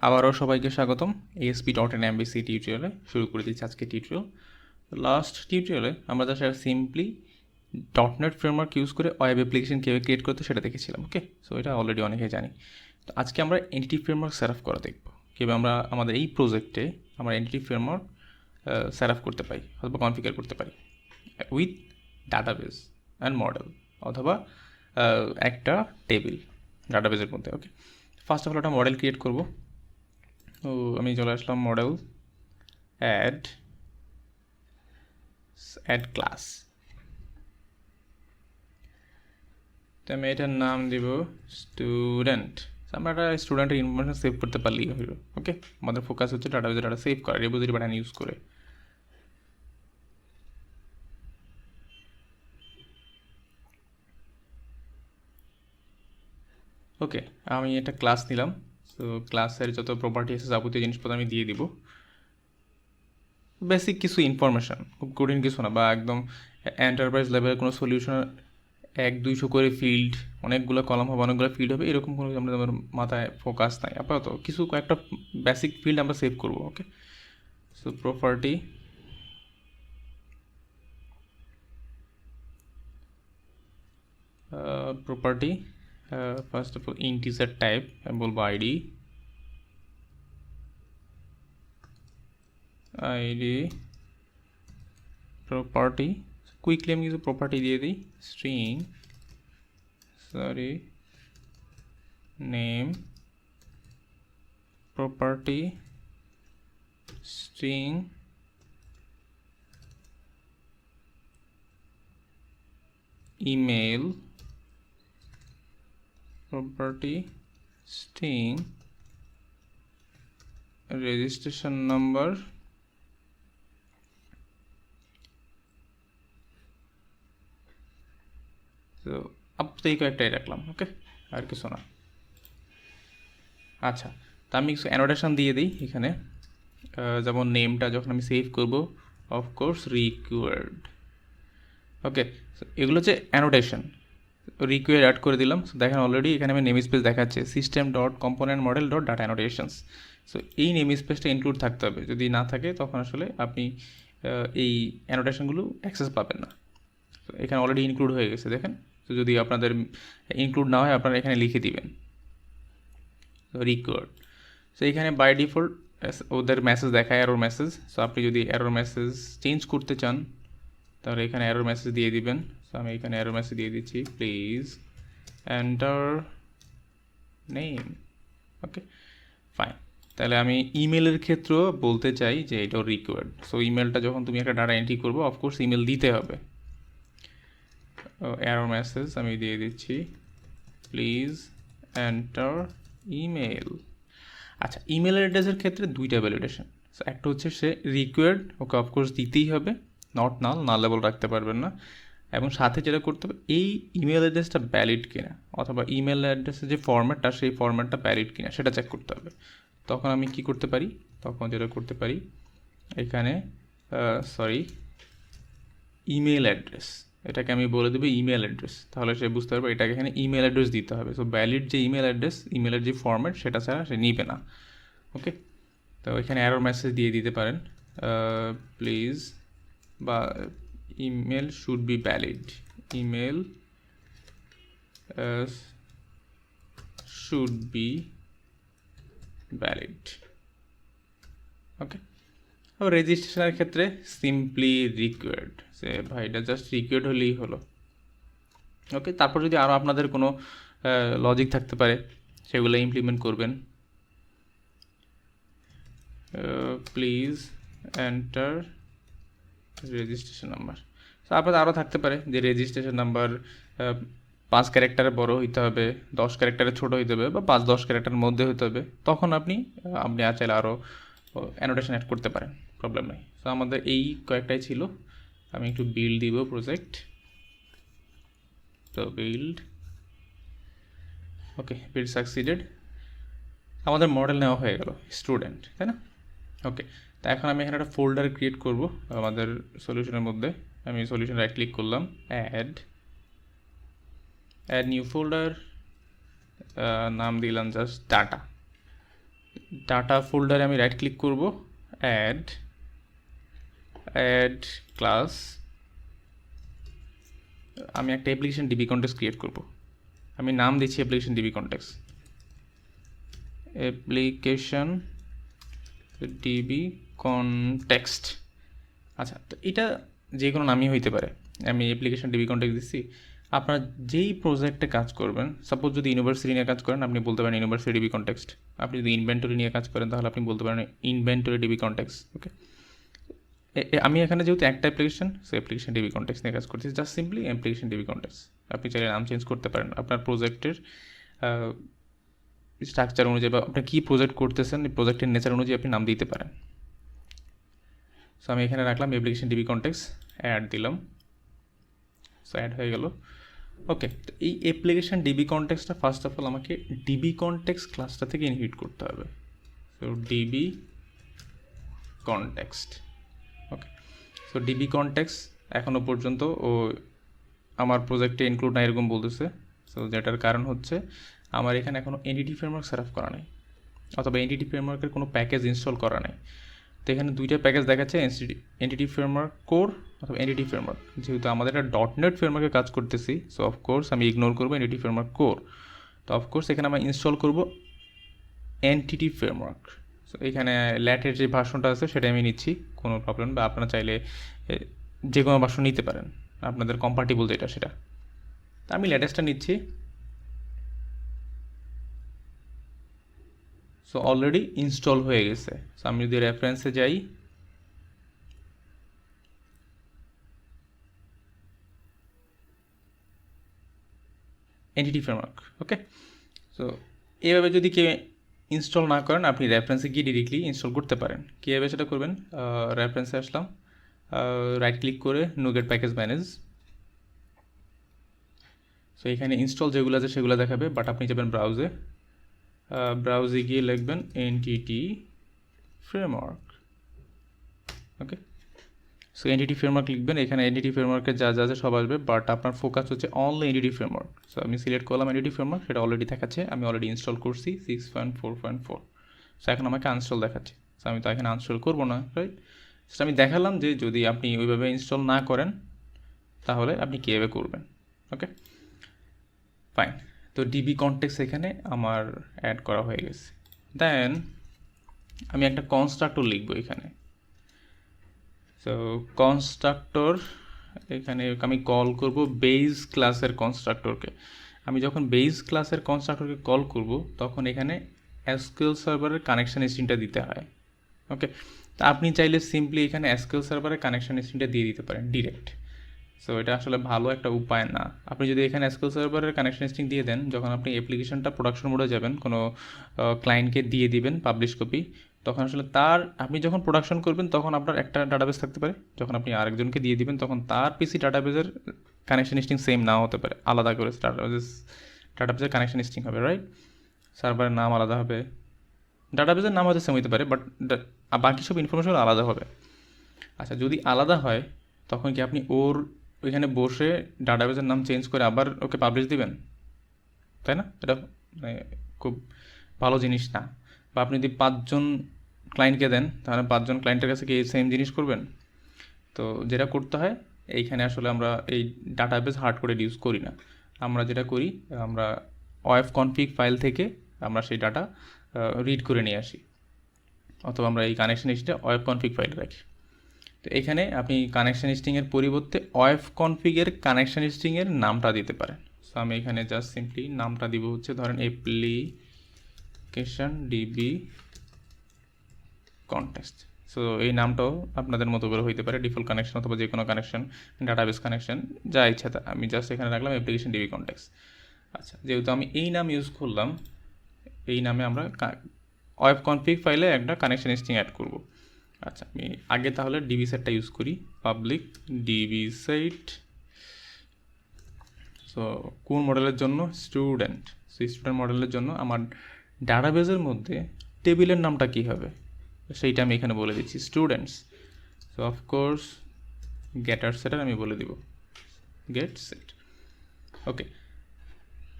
আবারও সবাইকে স্বাগতম ASP.NMBC টিউটোরিয়ালে। শুরু করে দিচ্ছি আজকে টিউটোরিয়াল। লাস্ট টিউটোরিয়ালে আমরা জাস্ট সিম্পলি ডটনেট ফ্রেমওয়ার্ক ইউজ করে ওয়েব অ্যাপ্লিকেশন কীভাবে ক্রিয়েট করতে সেটা দেখেছিলাম। ওকে, সো এটা অলরেডি অনেকেই জানি। তো আজকে আমরা এন্টিটি ফ্রেমওয়ার্ক সেট আপ করা দেখব, কীভাবে আমরা আমাদের এই প্রজেক্টে আমরা এন্টিটি ফ্রেমওয়ার্ক সেট আপ করতে পারি অথবা কনফিগার করতে পারি উইথ ডাটাবেস অ্যান্ড মডেল অথবা একটা টেবিল ডাটাবেসের মধ্যে। ওকে, ফার্স্ট অফ অল একটা মডেল ক্রিয়েট করব। তো আমি চলে আসলাম মডেল, অ্যাড ক্লাস। তো আমি এটার নাম দিব স্টুডেন্ট। আমরা একটা স্টুডেন্টের ইনফরমেশন সেভ করতে পারলেই হইল। ওকে, আমাদের ফোকাস হচ্ছে ডাটাবেসে ডাটা সেভ করা, রেপোজিটরি বাটন ইউজ করে। ওকে, আমি একটা ক্লাস নিলাম। তো ক্লাসের যত প্রপার্টি আছে যাবতীয় জিনিসপত্র আমি দিয়ে দিব। বেসিক কিছু ইনফরমেশান, খুব কঠিন কিছু না, বা একদম এন্টারপ্রাইজ লেভেলের কোনো সলিউশন 100-200 করে ফিল্ড, অনেকগুলো কলাম হবে, অনেকগুলো ফিল্ড হবে, এরকম কোনো আমাদের মাথায় ফোকাস নাই আপাতত। কিছু কয়েকটা বেসিক ফিল্ড আমরা সেভ করবো। Okay, so property, first of all integer type আমি বলবো আইডি প্রপার্টি। কুইকলি আমি কিছু প্রপার্টি দিয়ে দিই, string name property string email property string registration number তো এই কয়েকটাই রাখলাম। ওকে, আর কিছু না। আচ্ছা, তা আমি কিছু অ্যানোটেশন দিয়ে দিই এখানে। যেমন নেমটা যখন আমি সেভ করব, অফকোর্স রিকোয়ার্ড। ওকে, এগুলো হচ্ছে অ্যানোটেশন, রিকোয়ার্ড অ্যাড করে দিলাম। সো দেখেন অলরেডি এখানে আমি নেম স্পেস দেখাচ্ছে system dot component model dot data annotations. So এই নেম স্পেসটা ইনক্লুড থাকতে হবে, যদি না থাকে তখন আসলে আপনি এই অ্যানোটেশনগুলো অ্যাক্সেস পাবেন না। তো এখানে অলরেডি ইনক্লুড হয়ে গেছে দেখেন। তো যদি আপনাদের ইনক্লুড না হয় আপনারা এখানে লিখে দিবেন রিকোয়ার্ড। সো এখানে বাই ডিফল্ট ওদের মেসেজ দেখায়, এরর মেসেজ। সো আপনি যদি এরর মেসেজ চেঞ্জ করতে চান তাহলে এখানে এরর মেসেজ দিয়ে দিবেন। সো আমি এখানে এরর মেসেজ দিয়ে দিচ্ছি, please enter name. Okay, fine. তাহলে আমি ইমেলের ক্ষেত্রেও বলতে চাই যে এটাও রিকোয়ার্ড। সো ইমেলটা যখন তুমি একটা ডাটা এন্ট্রি করবো, অফকোর্স ইমেল দিতে হবে। এরর মেসেজ আমি দিয়ে দিচ্ছি, প্লিজ এন্টার ইমেল। আচ্ছা, ইমেল অ্যাড্রেসের ক্ষেত্রে দুইটা ভ্যালিডেশন। সো একটা হচ্ছে সে রিকোয়ার্ড, ওকে অফকোর্স দিতেই হবে, নট নাল, নাল লেভেল রাখতে পারবেন না। এবং সাথে যেটা করতে হবে, এই ইমেল অ্যাড্রেসটা ভ্যালিড কিনা, অথবা ইমেল অ্যাড্রেসের যে ফরম্যাটটা সেই ফরম্যাটটা ভ্যালিড কিনা সেটা চেক করতে হবে। তখন আমি কি করতে পারি, তখন যেটা করতে পারি এখানে ইমেল অ্যাড্রেস, এটাকে আমি বলে দেবো ইমেল অ্যাড্রেস। তাহলে সে বুঝতে পারবে এটাকে এখানে ইমেল অ্যাড্রেস দিতে হবে। সো ভ্যালিড যে ইমেল অ্যাড্রেস, ইমেলের যে ফরম্যাট সেটা ছাড়া সে নিবে না। ওকে, তো এখানে এরর মেসেজ দিয়ে দিতে পারেন, প্লিজ, বা email should be valid, email should be valid. Okay, রেজিস্ট্রেশনের ক্ষেত্রে সিম্পলি রিকোয়ার্ড, সে ভাই এটা জাস্ট রিকোয়ার্ড হলেই হলো। ওকে, তারপর যদি আরও আপনাদের কোনো লজিক থাকতে পারে সেগুলো ইমপ্লিমেন্ট করবেন। Please enter registration number. তো আপনাদের আরও থাকতে পারে যে রেজিস্ট্রেশন নাম্বার 5 ক্যারেক্টারে বড় হইতে হবে, 10 ক্যারেক্টারে ছোটো হইতে হবে, বা 5-10 ক্যারেক্টারের মধ্যে হইতে হবে। তখন আপনি আর চাইলে আরও অ্যানোটেশন অ্যাড করতে পারেন, প্রবলেম নেই। তো আমাদের এই কয়েকটাই ছিল। আমি একটু বিল্ড দিব প্রজেক্ট, তো বিল্ড। ওকে, বিল্ড সাকসিডেড। আমাদের মডেল নেওয়া হয়ে গেল স্টুডেন্ট, তাই না? ওকে, তা এখন আমি এখানে একটা ফোল্ডার ক্রিয়েট করব আমাদের সলিউশনের মধ্যে। আমি সলিউশন রাইট ক্লিক করলাম, অ্যাড নিউ ফোল্ডার, নাম দিলাম জাস্ট ডাটা। ডাটা ফোল্ডারে আমি রাইট ক্লিক করব, অ্যাড ক্লাস, আমি একটা অ্যাপ্লিকেশন ডিবি কন্টেক্স ক্রিয়েট করব। আমি নাম দিচ্ছি application DB context, application DB context. আচ্ছা, তো এটা যে কোনো নামই হইতে পারে। আমি অ্যাপ্লিকেশন ডিবি কন্টেক্সট দিচ্ছি। আপনারা যেই প্রজেক্টে কাজ করবেন, সাপোজ যদি ইউনিভার্সিটি নিয়ে কাজ করেন আপনি বলতে পারেন ইউনিভার্সিটি ডিবি কন্টেক্সট। আপনি যদি ইনভেন্টরি নিয়ে কাজ করেন তাহলে আপনি বলতে পারেন ইনভেন্টরি ডিবি কন্টেক্সট। ওকে, আমি এখানে যেহেতু একটা application, so application DB context নিয়ে কাজ করতেছি, just simply application DB context. আপনি চাইলে নাম চেঞ্জ করতে পারেন আপনার প্রজেক্টের স্ট্রাকচার অনুযায়ী, বা আপনি কী প্রজেক্ট করতেছেন এই প্রজেক্টের নেচার অনুযায়ী আপনি নাম দিতে পারেন। সো আমি এখানে রাখলাম অ্যাপ্লিকেশন ডিবি কন্টেক্সট, অ্যাড দিলাম, সো অ্যাড হয়ে গেল। ওকে, তো এই অ্যাপ্লিকেশন ডিবি কন্টেক্সটটা ফার্স্ট অফ অল আমাকে ডিবি কন্টেক্সট ক্লাসটা থেকে ইনহিট করতে হবে। So DB context. Okay, so DB context এখনও পর্যন্ত ও আমার প্রজেক্টে ইনক্লুড না এরকম বলতেছে। সো যেটার কারণ হচ্ছে আমার এখানে এখনও এনটিটি ফ্রেমওয়ার্ক সেট আপ করা নেই, অথবা এনটিটি ফ্রেমওয়ার্কের কোনো প্যাকেজ ইনস্টল করা নেই। তো এখানে দুইটা প্যাকেজ দেখাচ্ছে, এনটিটি ফ্রেমওয়ার্ক কোর অথবা এনটিটি ফ্রেমওয়ার্ক। যেহেতু আমাদের একটা ডটনেট ফ্রেমওয়ার্কে কাজ করতেছি, সো অফকোর্স আমি ইগনোর করবো এনটিটি ফ্রেমওয়ার্ক কোর। তো অফকোর্স এখানে আমরা ইনস্টল করবো এনটিটি ফ্রেমওয়ার্ক। সো এখানে ল্যাটের যে ভার্সনটা আছে সেটা আমি নিচ্ছি, কোনো প্রবলেম, বা আপনারা চাইলে যে কোনো ভার্সন নিতে পারেন, আপনাদের কম্পার্টেবল যেটা সেটা। তা আমি লেটেস্টটা নিচ্ছি। সো অলরেডি ইনস্টল হয়ে গেছে। সো আমি যদি রেফারেন্সে যাই, এনটিটি ফ্রেমওয়ার্ক। ওকে, সো এইভাবে যদি কেউ ইনস্টল না করেন আপনি রেফারেন্সে গিয়ে ডিরেক্টলি ইনস্টল করতে পারেন। কীভাবে সেটা করবেন, রেফারেন্সে আসলাম, রাইট ক্লিক করে নুগেট প্যাকেজ ম্যানেজ। সো এখানে ইনস্টল যেগুলো আছে সেগুলো দেখাবে, বাট আপনি যাবেন ব্রাউজে, ব্রাউজে গিয়ে লিখবেন এনটিটি ফ্রেমওয়ার্ক। ওকে, সো এনটিটি ফ্রেমওয়ার্ক লিখবেন, এখানে এনটিটি ফ্রেমওয়ার্কের যা যা আছে সব আসবে, বাট আপনার ফোকাস হচ্ছে অনলি এনটিটি ফ্রেমওয়ার্ক। সো আমি সিলেক্ট করলাম এনটিটি ফ্রেমওয়ার্ক, সেটা অলরেডি দেখাচ্ছে, আমি অলরেডি ইনস্টল করছি 6.4.4। সো এখন আমাকে আনস্টল দেখাচ্ছে। সো আমি তো এখানে আনস্টল করবো না, রাইট। সো আমি দেখালাম যে যদি আপনি ওইভাবে ইনস্টল না করেন তাহলে আপনি কীভাবে করবেন। ওকে, ফাইন। তো ডিবি কন্টেক্সট এখানে আমার অ্যাড করা হয়ে গেছে। দেন আমি একটা কনস্ট্রাক্টর লিখবো এখানে। সো কনস্ট্রাক্টর, এখানে আমি কল করব বেস ক্লাসের কনস্ট্রাক্টরকে। আমি যখন বেস ক্লাসের কনস্ট্রাক্টরকে কল করব তখন এখানে এসকিউএল সার্ভারের কানেকশান স্ট্রিংটা দিতে হয়। ওকে, তো আপনি চাইলে সিম্পলি এখানে এসকিউএল সার্ভারের কানেকশান স্ট্রিংটা দিয়ে দিতে পারেন ডিরেক্ট। সো এটা আসলে ভালো একটা উপায় না। আপনি যদি এখানে এসকিউএল সার্ভারের কানেকশন স্ট্রিং দিয়ে দেন, যখন আপনি অ্যাপ্লিকেশনটা প্রোডাকশন মোডে যাবেন, কোনো ক্লায়েন্টকে দিয়ে দিবেন পাবলিশ কপি, তখন আসলে আপনি যখন প্রোডাকশন করবেন তখন আপনার একটা ডাটাবেস থাকতে পারে, যখন আপনি আরেকজনকে দিয়ে দিবেন তখন তার পিসি ডাটাবেসের কানেকশন স্ট্রিং সেম নাও হতে পারে, আলাদা করে ডাটাবেসের কানেকশন স্ট্রিং হবে, রাইট। সার্ভারের নাম আলাদা হবে, ডাটাবেসের নাম হয়তো সেম হতে পারে, বাট বাকি সব ইনফরমেশন আলাদা হবে। আচ্ছা, যদি আলাদা হয় তখন কি আপনি ওইখানে বসে ডাটাবেসের নাম চেঞ্জ করে আবার ওকে পাবলিশ দিবেন? তাই না? এটা মানে খুব ভালো জিনিস না। বা আপনি যদি 5 জন ক্লায়েন্টকে দেন তাহলে 5 জন ক্লায়েন্টের কাছে কি সেম জিনিস করবেন? তো যেটা করতে হয়, এইখানে আসলে আমরা এই ডাটাবেস হার্ড করে ইউজ করি না। আমরা যেটা করি, আমরা ওয়েব কনফিগ ফাইল থেকে আমরা সেই ডাটা রিড করে নিয়ে আসি, অথবা আমরা এই কানেকশন হিসেবে ওয়েব কনফিগ ফাইল রাখি। তো এখানে আপনি কানেকশন স্ট্রিংয়ের পরিবর্তে ওয়েব কনফিগের কানেকশন স্ট্রিংয়ের নামটা দিতে পারেন। সো আমি এখানে জাস্ট সিম্পলি নামটা দিব হচ্ছে ধরেন অ্যাপ্লিকেশন ডিবি কন্টেক্সট। সো এই নামটাও আপনাদের মতো করে হইতে পারে, ডিফল্ট কানেকশন অথবা যে কোনো কানেকশন, ডাটাবেস কানেকশন, যা ইচ্ছা তা। আমি জাস্ট এখানে রাখলাম অ্যাপ্লিকেশন ডিবি কন্টেক্সট। আচ্ছা, যেহেতু আমি এই নাম ইউজ করলাম, এই নামে আমরা ওয়েব কনফিগ ফাইলে একটা কানেকশন স্ট্রিং অ্যাড করব। আচ্ছা, আমি আগে তাহলে ডিবি সেটটা ইউজ করি, পাবলিক ডিবি সেট। সো কোন মডেলের জন্য? স্টুডেন্ট। সো স্টুডেন্ট মডেলের জন্য আমার ডাটাবেসের মধ্যে টেবিলের নামটা কী হবে সেইটা আমি এখানে বলে দিচ্ছি, স্টুডেন্টস। সো অফকোর্স গেটার সেটার আমি বলে দিব গেট সেট। ওকে,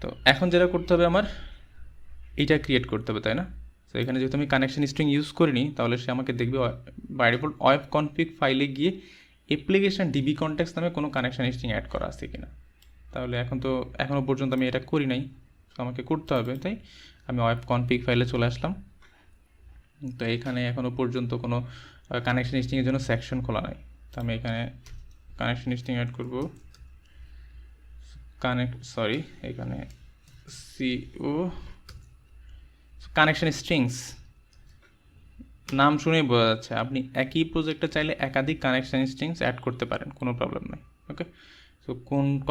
তো এখন যেটা করতে হবে আমার এইটা ক্রিয়েট করতে হবে, তাই না? সো এখানে যেহেতু আমি কানেকশন স্ট্রিং ইউজ করিনি, তাহলে সে আমাকে দেখবে বাই ডিফল্ট ওয়েব কনফিগ ফাইলে গিয়ে অ্যাপ্লিকেশন ডিবি কনটেক্সট নামে কোনো কানেকশন স্ট্রিং অ্যাড করা আছে কিনা। তাহলে এখনও পর্যন্ত আমি এটা করি নাই, তো আমাকে করতে হবে। তাই আমি ওয়েব কনফিগ ফাইলে চলে আসলাম। তো এখানে এখনও পর্যন্ত কোনো কানেকশন স্ট্রিংয়ের জন্য সেকশন খোলা নাই। তো আমি এখানে কানেকশন স্ট্রিং অ্যাড করব, এখানে সিও কানেকশন স্ট্রিংস নাম শুনেই বোঝা যাচ্ছে আপনি একই প্রজেক্টে চাইলে একাধিক কানেকশন স্ট্রিংস অ্যাড করতে পারেন, কোনো প্রবলেম নেই। ওকে, সো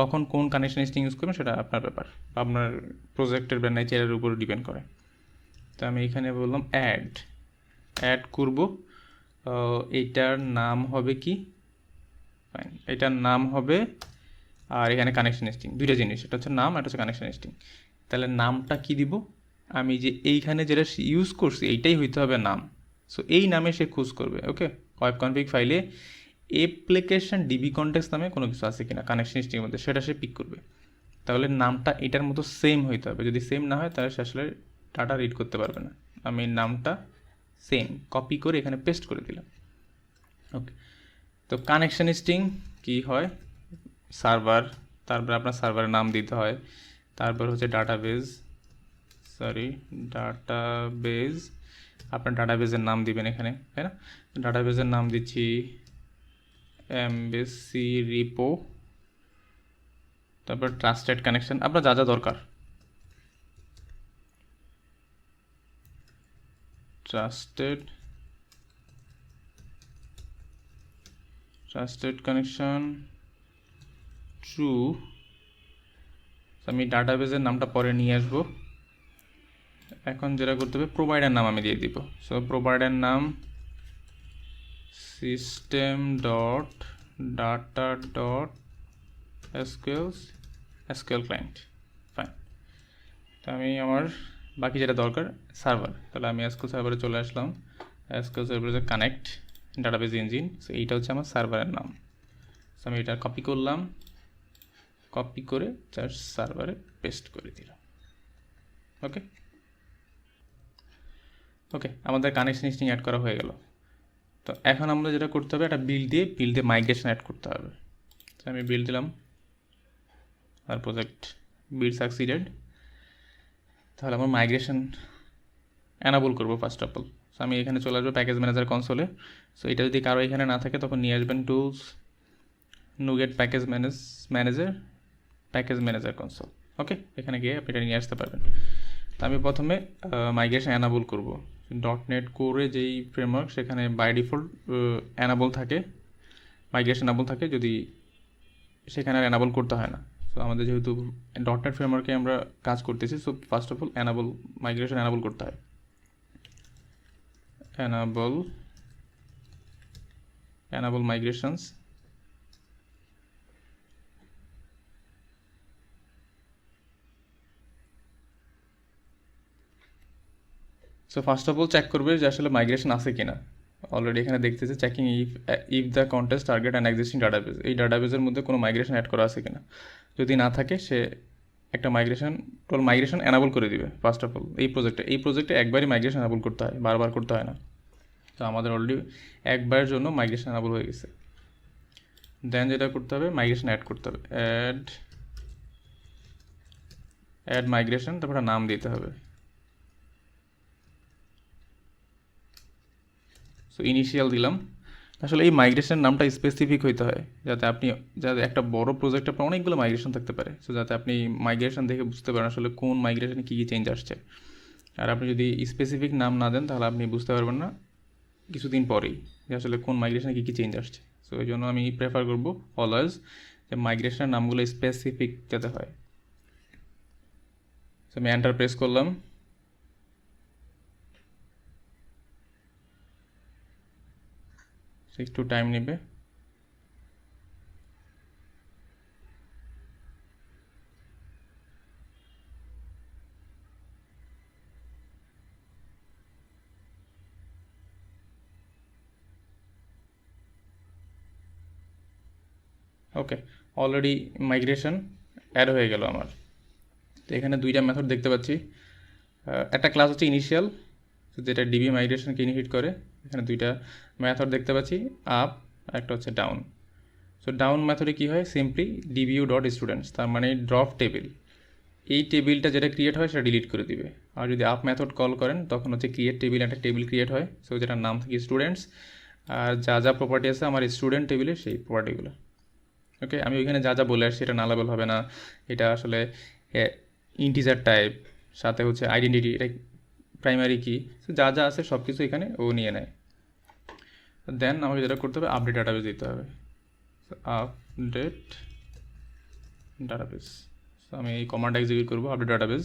কখন কোন কানেকশন স্ট্রিং ইউজ করবেন সেটা আপনার ব্যাপার, আপনার প্রজেক্টের নেচারের উপর ডিপেন্ড করে। তো আমি এখানে বললাম অ্যাড করব, এইটার নাম হবে কি, ফাইন, এটার নাম হবে, আর এখানে কানেকশন স্ট্রিং, দুইটা জিনিস, এটা হচ্ছে নাম, এটা হচ্ছে কানেকশন স্ট্রিং। তাহলে নামটা কি দিব, আমি যে এইখানে যেটা ইউজ করছি এইটাই হইতে হবে নাম। সো এই নামে সে খোঁজ করবে। ওকে, ওয়েব কনফিগ ফাইলে অ্যাপ্লিকেশন ডিবি কনটেক্সট নামে কোনো কিছু আছে কিনা কানেকশন স্ট্রিংয়ের মধ্যে, সেটা সে পিক করবে। তাহলে নামটা এটার মতো সেম হইতে হবে, যদি সেম না হয় তাহলে সে আসলে ডাটা রিড করতে পারবে না। আমি নামটা সেম কপি করে এখানে পেস্ট করে দিলাম। ওকে, তো কানেকশন স্ট্রিং কি হয়, সার্ভার, তারপর আপনার সার্ভারের নাম দিতে হয়, তারপর হচ্ছে ডাটাবেজ, আপনার ডাটাবেজের নাম দিবেন এখানে, তাই না? ডাটাবেজের নাম দিচ্ছি এমবিসি রিপো, তারপর ট্রাস্টেড কানেকশন, আপনার যা যা দরকার, ট্রাস্টেড কানেকশন ট্রু। আমি ডাটাবেজের নামটা পরে নিয়ে আসবো। এখন যেটা করতে হবে, প্রোভাইডার নাম আমি দিয়ে দিব। সো প্রোভাইডার নাম system dot data dot SQL client, fine. তো আমি আমার বাকি যেটা দরকার সার্ভার, তাহলে আমি এসকিউএল সার্ভারে চলে আসলাম। এসকিউএল সার্ভারে কানেক্ট ডাটাবেজ ইঞ্জিন, সো এইটা হচ্ছে আমার সার্ভারের নাম। সো আমি এটা কপি করলাম, কপি করে জাস্ট সার্ভারে পেস্ট করে দিলাম। ওকে, আমাদের কানেকশন স্ট্রিং অ্যাড করা হয়ে গেল। তো এখন আমরা যেটা করতে হবে, একটা বিল্ডে মাইগ্রেশন অ্যাড করতে হবে। তো আমি বিল্ড দিলাম, আর প্রজেক্ট বিল্ড সাকসিডেড। তাহলে আমার মাইগ্রেশন অ্যানাবল করবো ফার্স্ট অফ অল। সো আমি এখানে চলে আসবো প্যাকেজ ম্যানেজার কনসোলে। সো এটা যদি কারো এখানে না থাকে তখন নিয়ে আসবেন tools, NuGet package manager console. ওকে, এখানে গিয়ে আপনি এটা নিয়ে আসতে পারবেন। তো আমি প্রথমে মাইগ্রেশন অ্যানাবল করব। .NET কোরে যেই ফ্রেমওয়ার্ক সেখানে বাই ডিফল্ট অ্যানাবল থাকে, মাইগ্রেশন অ্যানাবল থাকে, যদি সেখানে আর অ্যানাবল করতে হয় না। সো আমাদের যেহেতু .NET ফ্রেমওয়ার্কে আমরা কাজ করতেছি, so first of all migration enable করতে হয়। Enable migrations, so first of all check করবে যে আসলে মাইগ্রেশন আছে কিনা। অলরেডি এখানে দেখতেছে checking if the context target and existing database, এই ডাটাবেজের মধ্যে কোনো মাইগ্রেশন অ্যাড করা আছে কিনা। যদি না থাকে সে একটা মাইগ্রেশন অ্যানাবল করে দিবে। ফার্স্ট অফ অল এই প্রজেক্টে একবারই মাইগ্রেশন অ্যানাবল করতে হয়, বারবার করতে হয় না। তো আমাদের অলরেডি একবারের জন্য মাইগ্রেশন অ্যানাবল হয়ে গেছে। দেন যেটা করতে হবে, মাইগ্রেশন অ্যাড করতে হবে, অ্যাড মাইগ্রেশন, তারপর নাম দিতে হবে। সো ইনিশিয়াল দিলাম। আসলে এই মাইগ্রেশনের নামটা স্পেসিফিক হইতে হয়, যাতে একটা বড় প্রজেক্টে আপনার অনেকগুলো মাইগ্রেশন থাকতে পারে। সো যাতে আপনি মাইগ্রেশন দেখে বুঝতে পারেন আসলে কোন মাইগ্রেশনে কী কী চেঞ্জ আসছে। আর আপনি যদি স্পেসিফিক নাম না দেন তাহলে আপনি বুঝতে পারবেন না কিছুদিন পরেই যে আসলে কোন মাইগ্রেশনে কী কী চেঞ্জ আসছে। সো এই জন্য আমি প্রেফার করবো অলওয়েজ যে মাইগ্রেশনের নামগুলো স্পেসিফিক যাতে হয়। সো আমি এন্টার প্রেস করলাম। একটু টাইম নেবে। ওকে, অলরেডি মাইগ্রেশন অ্যাড হয়ে গেল আমার। তো এখানে দুইটা মেথড দেখতে পাচ্ছি, একটা ক্লাস হচ্ছে ইনিশিয়াল, যেটা ডিবি মাইগ্রেশনকে ইনহিট করে। এখানে দুইটা মেথড দেখতে পাচ্ছি, আপ, একটা হচ্ছে ডাউন। সো ডাউন মেথডে কী হয়, সিম্পলি ডিবিউ ডট স্টুডেন্টস, তার মানে ড্রপ টেবিল, এই টেবিলটা যেটা ক্রিয়েট হয় সেটা ডিলিট করে দিবে। আর যদি আপ মেথড কল করেন তখন হচ্ছে ক্রিয়েট টেবিল, একটা টেবিল ক্রিয়েট হয়, সো যেটার নাম থাকে স্টুডেন্টস, আর যা যা প্রপার্টি আছে আমার স্টুডেন্ট টেবিলে সেই প্রপার্টিগুলো। ওকে, আমি ওইখানে যা যা বলে আসছি এটা নালাবেল হবে না, এটা আসলে ইন্টিজার টাইপ, সাথে হচ্ছে আইডেন্টিটি, এটা প্রাইমারি কি, যা যা আছে সব কিছু এখানে ও নিয়ে নেয়। দেন আমাকে যেটা করতে হবে, আপডেট ডাটাবেস দিতে হবে। আপডেট ডাটাবেস, আমি এই কমান্ড এক্সিকিউট করবো, update database.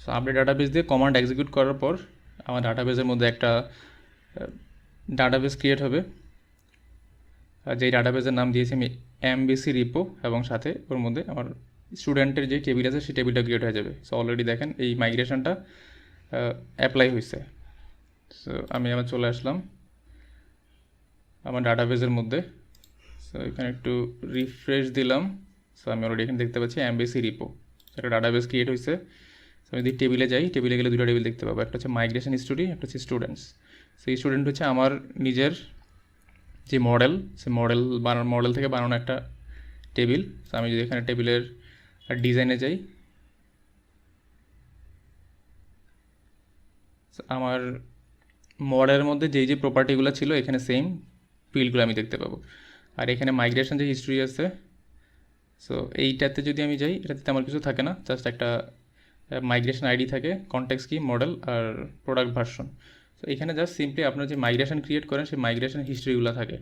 So update database দিয়ে কমান্ড এক্সিকিউট করার পর আমার ডাটাবেসের মধ্যে একটা ডাটাবেস ক্রিয়েট হবে, যেই ডাটাবেসের নাম দিয়েছি আমি এমবিসি রিপো, এবং সাথে ওর মধ্যে আমার স্টুডেন্টের যে টেবিল আছে সেই টেবিলটা ক্রিয়েট হয়ে যাবে। সো অলরেডি দেখেন এই মাইগ্রেশনটা অ্যাপ্লাই হয়েছে। সো আমি আবার চলে আসলাম আমার ডাটাবেসের মধ্যে। সো এখানে একটু রিফ্রেশ দিলাম। সো আমি অলরেডি এখানে দেখতে পাচ্ছি এমবিসি রিপো, একটা ডাটাবেস ক্রিয়েট হয়েছে। সো আমি যদি টেবিলে যাই, টেবিলে গেলে দুটো টেবিল দেখতে পাবো, একটা হচ্ছে মাইগ্রেশন স্টোরি, একটা হচ্ছে স্টুডেন্টস। সেই স্টুডেন্ট হচ্ছে আমার নিজের যে মডেল, সে মডেল থেকে বানানো একটা টেবিল। সো আমি যদি এখানে টেবিলের ডিজাইনে যাই, আমার মডেলের মধ্যে যেই যে প্রপার্টিগুলো ছিল এখানে সেম ফিল্ডগুলো আমি দেখতে পাবো। আর এখানে মাইগ্রেশন যে হিস্ট্রি আছে, সো এইটাতে যদি আমি যাই, এটাতে আমার কিছু থাকে না, জাস্ট একটা মাইগ্রেশন আইডি থাকে, কনটেক্সট কি, মডেল আর প্রোডাক্ট ভার্সন। তো এখানে জাস্ট সিম্পলি আপনার যে মাইগ্রেশন ক্রিয়েট করেন সেই মাইগ্রেশন হিস্ট্রিগুলো থাকে,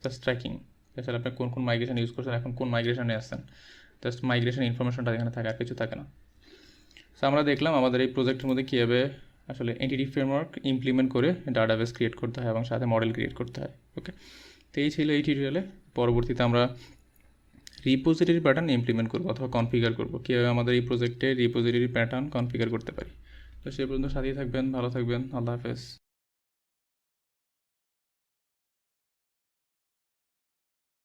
জাস্ট ট্র্যাকিং, আসলে আপনি কোন কোন মাইগ্রেশন ইউজ করছেন, এখন কোন মাইগ্রেশনে আসছেন, জাস্ট মাইগ্রেশন ইনফরমেশনটা এখানে থাকে, আর কিছু থাকে না। সো আমরা দেখলাম আমাদের এই প্রজেক্টের মধ্যে কীভাবে আসলে এন্টিটি ফ্রেমওয়ার্ক ইমপ্লিমেন্ট করে ডাটাবেস ক্রিয়েট করতে হয় এবং সাথে মডেল ক্রিয়েট করতে হয়। ওকে, তো এই ছিল এই টিউটোরিয়ালে। পরবর্তীতে আমরা রিপোজিটরি প্যাটার্ন ইমপ্লিমেন্ট করবো অথবা কনফিগার করবো, কীভাবে আমাদের এই প্রজেক্টে রিপোজিটরি প্যাটার্ন কনফিগার করতে পারি। তো সে পর্যন্ত সাথেই থাকবেন, ভালো থাকবেন, আল্লাহ হাফেজ।